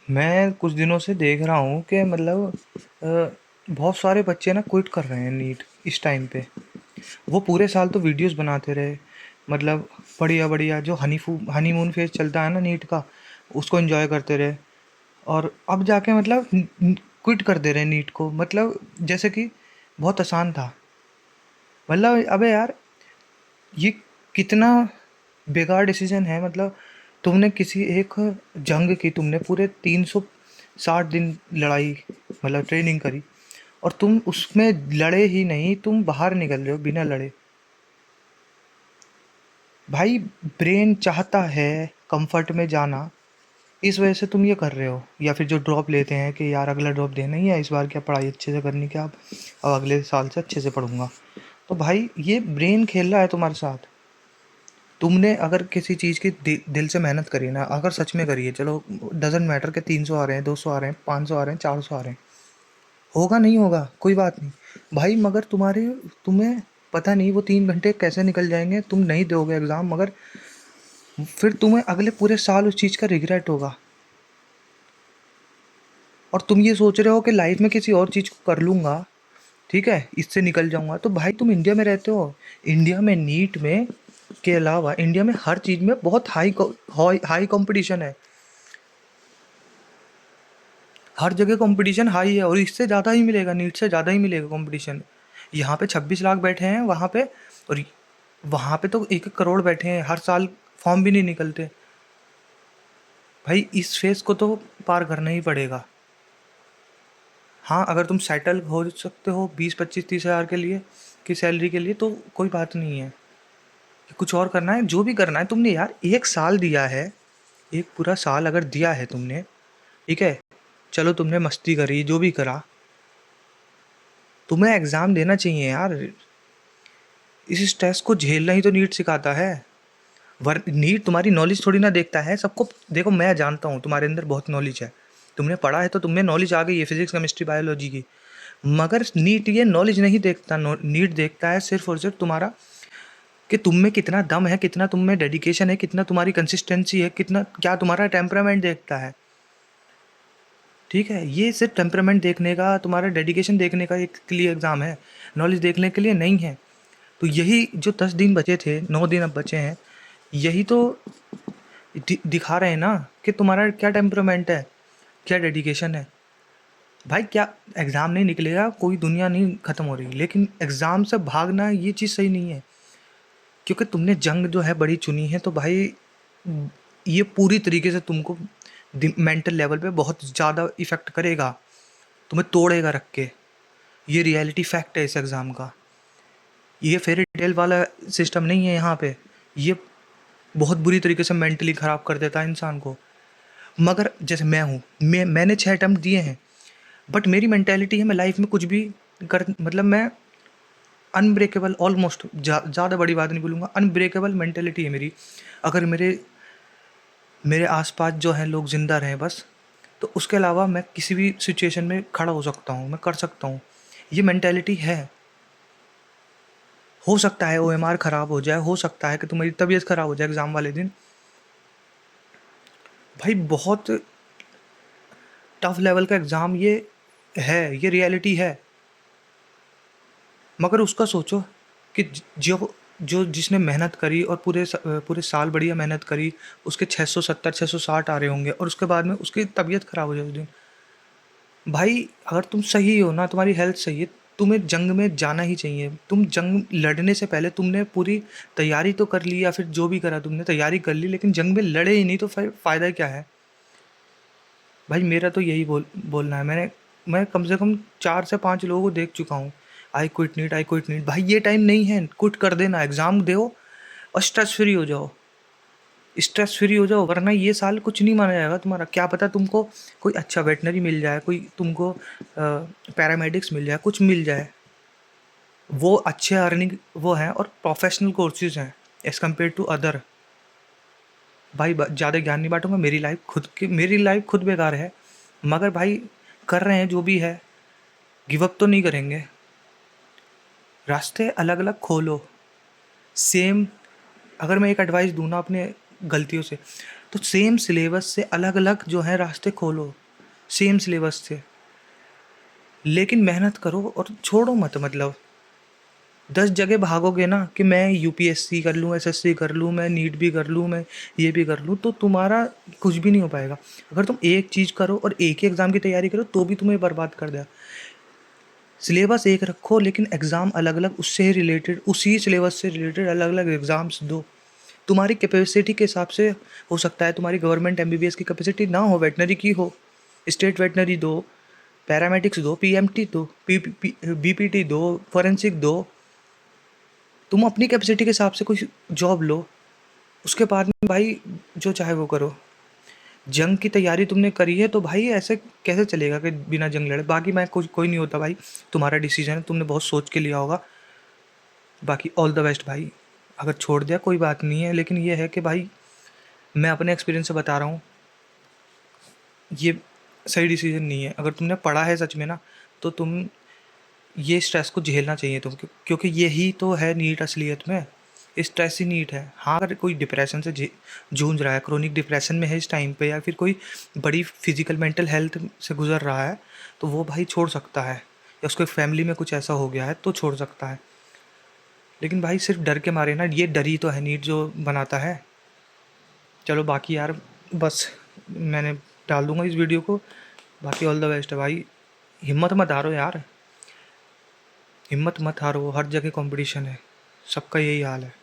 मैं कुछ दिनों से देख रहा हूँ कि मतलब बहुत सारे बच्चे ना क्विट कर रहे हैं नीट इस टाइम पे। वो पूरे साल तो वीडियोस बनाते रहे, मतलब बढ़िया बढ़िया जो हनीमून फेज चलता है ना नीट का, उसको एंजॉय करते रहे। और अब जाके मतलब क्विट कर दे रहे हैं नीट को, मतलब जैसे कि बहुत आसान था। मतलब अबे यार, ये कितना बेकार डिसीजन है। मतलब तुमने किसी एक जंग की, तुमने पूरे 360 दिन लड़ाई, मतलब ट्रेनिंग करी, और तुम उसमें लड़े ही नहीं, तुम बाहर निकल रहे हो बिना लड़े। भाई, ब्रेन चाहता है कंफर्ट में जाना, इस वजह से तुम ये कर रहे हो। या फिर जो ड्रॉप लेते हैं कि यार अगला ड्रॉप देना ही है, इस बार क्या पढ़ाई अच्छे से करनी, क्या अब अगले साल से अच्छे से पढ़ूंगा। तो भाई, ये ब्रेन खेल रहा है तुम्हारे साथ। तुमने अगर किसी चीज़ की दिल से मेहनत करी ना, अगर सच में करी है, चलो डजेंट मैटर के 300 आ रहे हैं, 200 आ रहे हैं, 500 आ रहे हैं, 400 आ रहे हैं, होगा नहीं होगा कोई बात नहीं भाई। मगर तुम्हें पता नहीं वो 3 घंटे कैसे निकल जाएंगे, तुम नहीं दोगे एग्ज़ाम, मगर फिर तुम्हें अगले पूरे साल उस चीज़ का रिग्रेट होगा। और तुम ये सोच रहे हो कि लाइफ में किसी और चीज़ को कर लूँगा, ठीक है, इससे निकल जाऊँगा। तो भाई, तुम इंडिया में रहते हो। इंडिया में नीट में के अलावा इंडिया में हर चीज़ में बहुत हाई हाई कंपटीशन है। हर जगह कंपटीशन हाई है, और इससे ज़्यादा ही मिलेगा, नीट से ज़्यादा ही मिलेगा कंपटीशन। यहाँ पे 26 लाख बैठे हैं, वहाँ पे, और वहाँ पे तो 1 1 करोड़ बैठे हैं हर साल, फॉर्म भी नहीं निकलते। भाई, इस फेज़ को तो पार करना ही पड़ेगा। हाँ, अगर तुम सेटल हो सकते हो 20 25 30 हज़ार के लिए की सैलरी के लिए, तो कोई बात नहीं है। कि कुछ और करना है, जो भी करना है तुमने यार 1 साल दिया है, एक पूरा साल अगर दिया है तुमने, ठीक है, चलो तुमने मस्ती करी, जो भी करा, तुम्हें एग्ज़ाम देना चाहिए यार। इस स्ट्रेस को झेलना ही तो नीट सिखाता है। वर नीट तुम्हारी नॉलेज थोड़ी ना देखता है सबको। देखो, मैं जानता हूँ तुम्हारे अंदर बहुत नॉलेज है, तुमने पढ़ा है तो तुम्हें नॉलेज आ गई है फिजिक्स केमिस्ट्री बायोलॉजी की। मगर नीट ये नॉलेज नहीं देखता, नीट देखता है सिर्फ और सिर्फ तुम्हारा, कि तुम में कितना दम है, कितना तुम में डेडिकेशन है, कितना तुम्हारी कंसिस्टेंसी है, कितना क्या तुम्हारा टेम्परामेंट देखता है। ठीक है, ये सिर्फ टेम्परामेंट देखने का, तुम्हारा डेडिकेशन देखने का एक के लिए एग्ज़ाम है, नॉलेज देखने के लिए नहीं है। तो यही जो 10 दिन बचे थे, 9 दिन अब बचे हैं, यही तो दिखा रहे हैं ना कि तुम्हारा क्या टेम्परामेंट है, क्या डेडिकेशन है। भाई, क्या एग्ज़ाम नहीं निकलेगा, कोई दुनिया नहीं ख़त्म हो रही, लेकिन एग्ज़ाम से भागना ये चीज़ सही नहीं है। क्योंकि तुमने जंग जो है बड़ी चुनी है, तो भाई ये पूरी तरीके से तुमको मेंटल लेवल पे बहुत ज़्यादा इफ़ेक्ट करेगा, तुम्हें तोड़ेगा रख के। ये रियलिटी फैक्ट है इस एग्ज़ाम का। ये फेरी टेल वाला सिस्टम नहीं है यहाँ पे। ये बहुत बुरी तरीके से मेंटली ख़राब कर देता है इंसान को। मगर जैसे मैं हूँ, मैंने 6 अटेम्प्ट दिए हैं, बट मेरी मेंटेलिटी है, मैं लाइफ में कुछ भी कर, मतलब मैं अनब्रेकेबल, ऑलमोस्ट, ज़्यादा बड़ी बात नहीं बोलूँगा, अनब्रेकेबल मेंटेलिटी है मेरी। अगर मेरे मेरे आसपास जो हैं लोग ज़िंदा रहें बस, तो उसके अलावा मैं किसी भी सिचुएशन में खड़ा हो सकता हूँ, मैं कर सकता हूँ। ये मेंटेलिटी है। हो सकता है ओएमआर ख़राब हो जाए, हो सकता है कि तुम्हारी तबीयत ख़राब हो जाए एग्ज़ाम वाले दिन। भाई, बहुत टफ लेवल का एग्ज़ाम ये है, ये रियलिटी है। मगर उसका सोचो कि जो जो जिसने मेहनत करी और पूरे साल बढ़िया मेहनत करी, उसके 670 660 आ रहे होंगे, और उसके बाद में उसकी तबीयत ख़राब हो जाए उस दिन। भाई, अगर तुम सही हो ना, तुम्हारी हेल्थ सही है, तुम्हें जंग में जाना ही चाहिए। तुम जंग लड़ने से पहले तुमने पूरी तैयारी तो कर ली, या फिर जो भी करा तुमने तैयारी कर ली, लेकिन जंग में लड़े ही नहीं, तो फिर फ़ायदा क्या है। भाई, मेरा तो यही बोलना है। मैं कम से कम 4 से 5 लोगों को देख चुका हूँ। I quit neat, I quit neat. भाई, ये टाइम नहीं है, क्विट कर देना, एग्ज़ाम दो और स्ट्रेस फ्री हो जाओ। स्ट्रेस फ्री हो जाओ, वरना ये साल कुछ नहीं माना जाएगा तुम्हारा। क्या पता तुमको कोई अच्छा वेटनरी मिल जाए, कोई तुमको पैरामेडिक्स मिल जाए, कुछ मिल जाए। वो अच्छे अर्निंग वो हैं, और प्रोफेशनल कोर्सेज हैं एज़ कम्पेयर टू अदर। भाई, ज़्यादा ज्ञान नहीं बांटूंगा। मेरी लाइफ खुद बेकार है, मगर भाई, कर रहे हैं जो भी है, गिव अप तो नहीं करेंगे। रास्ते अलग अलग खोलो। सेम, अगर मैं एक एडवाइस दूँ ना अपने गलतियों से, तो सेम सिलेबस से अलग अलग जो है रास्ते खोलो, सेम सिलेबस से, लेकिन मेहनत करो और छोड़ो मत। मतलब 10 जगह भागोगे ना कि मैं यूपीएससी कर लूँ, एसएससी कर लूँ, मैं नीट भी कर लूँ, मैं ये भी कर लूँ, तो तुम्हारा कुछ भी नहीं हो पाएगा। अगर तुम एक चीज़ करो और एक ही एग्ज़ाम की तैयारी करो तो भी तुम्हें बर्बाद कर देगा। सिलेबस एक रखो लेकिन एग्ज़ाम अलग अलग, उससे रिलेटेड, उसी सिलेबस से रिलेटेड अलग अलग एग्ज़ाम्स दो। तुम्हारी कैपेसिटी के हिसाब से हो सकता है तुम्हारी गवर्नमेंट एमबीबीएस की कैपेसिटी ना हो, वेटनरी की हो, स्टेट वेटनरी दो, पैरामेडिक्स दो, पीएमटी दो, बीपीटी दो, फॉरेंसिक दो। तुम अपनी कैपेसिटी के हिसाब से कोई जॉब लो, उसके बाद में भाई जो चाहे वो करो। जंग की तैयारी तुमने करी है तो भाई ऐसे कैसे चलेगा कि बिना जंग लड़े। बाकी मैं कुछ कोई नहीं होता भाई, तुम्हारा डिसीजन है, तुमने बहुत सोच के लिया होगा। बाकी ऑल द बेस्ट भाई। अगर छोड़ दिया कोई बात नहीं है, लेकिन ये है कि भाई मैं अपने एक्सपीरियंस से बता रहा हूँ, ये सही डिसीजन नहीं है। अगर तुमने पढ़ा है सच में ना, तो तुम ये स्ट्रेस को झेलना चाहिए तुमको, क्योंकि यही तो है नीट असलियत में, स्ट्रेस ही नीट है। हाँ, अगर कोई डिप्रेशन से जूझ रहा है, क्रोनिक डिप्रेशन में है इस टाइम पे, या फिर कोई बड़ी फिजिकल मेंटल हेल्थ से गुजर रहा है, तो वो भाई छोड़ सकता है, या उसके फैमिली में कुछ ऐसा हो गया है तो छोड़ सकता है। लेकिन भाई सिर्फ डर के मारे ना, ये डर ही तो है नीट जो बनाता है। चलो बाकी यार, बस मैंने डाल दूंगा इस वीडियो को। बाकी ऑल द बेस्ट है भाई। हिम्मत मत हारो यार, हिम्मत मत हारो, हर जगह कंपटीशन है, सबका यही हाल है।